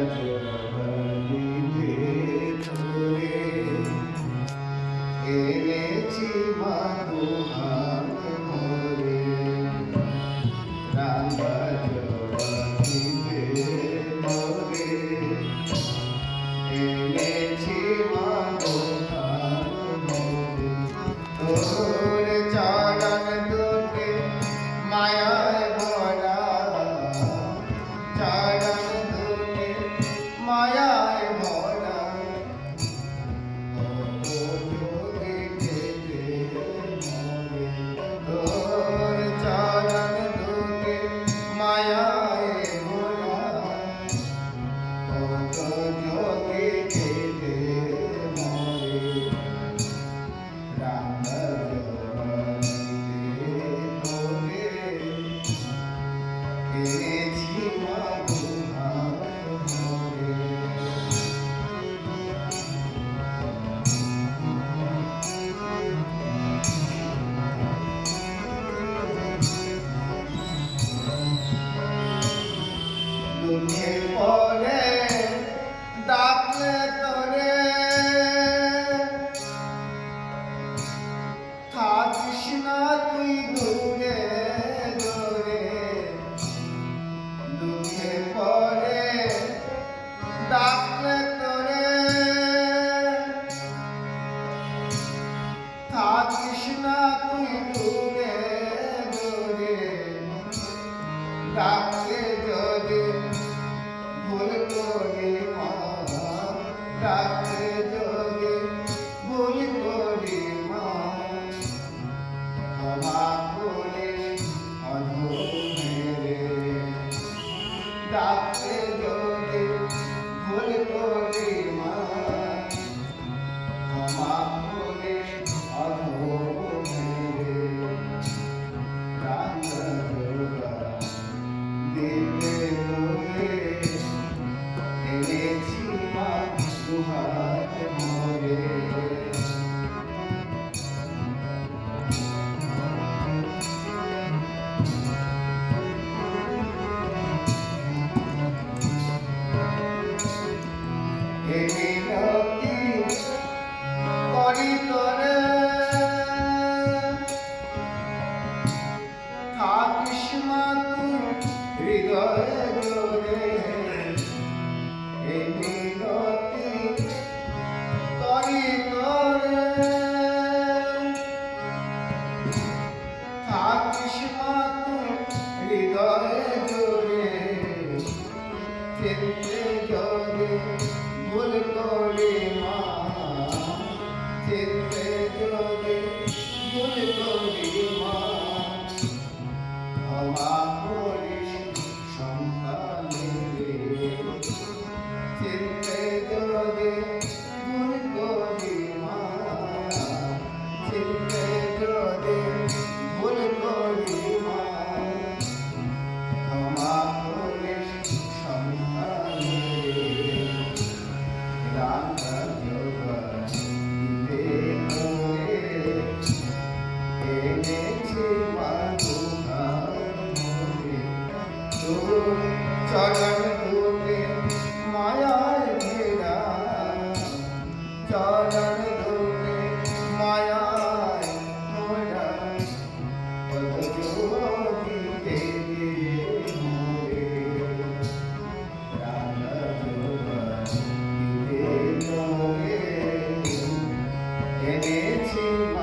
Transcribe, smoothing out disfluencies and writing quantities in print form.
জগনিতে ধরে এনেছি মা দুহাত ভরে রাঙা জগনিতে ধরে এনেছি মা দুহাত ভরে তোর চরণ দুটি মায়ায় ভরা চরণ দুটি মায়ায় ভরা তোর চরণ দুটি মায়ায় ভরা কত যোগে কেঁদে মরে রাম জগনিতে তোরে এনেছি মা দুহাত ভরে দুঃখে পরে ডাকলে তোরে থাকিস না তুই দূরে দূরে দুঃখে পরে ডাকলে তোরে থাকিস না তুই দূরে দূরে ডাকলে যদি ভুল করি মা ডাকলে যদি ভুল করি মা ক্ষমা করে অধমেরে ডাকলে যদি ভুল করি মা ক্ষমা করে অধমেরে রাম দিতে তোরে এনেছি মা দুহাত ভরে মিনতি করি তোরে থাকিস মা তুই হৃদয়ে জোরে মিনতি করি তোরে থাকিস মা তুই হৃদয়ে জোরে চিত্তে জোরে ভুল করি মা চিত্তে জোরে ভুল করি মা ক্ষমা করিস সন্তানে চিত্তে জোরে ভুল করি মা চিত্তে জোরে ভুল করি মা ক্ষমা করিস সন্তানে রাম জগনিতে তোরে এনেছি মা দুহাত ভরে তোর চরণ দুটি মায়ায় ঘেরা চরণ দুটি মায়ায় ভরা কত যোগী কেঁদে মরে রাম জগনিতে তোরে এনেছি মা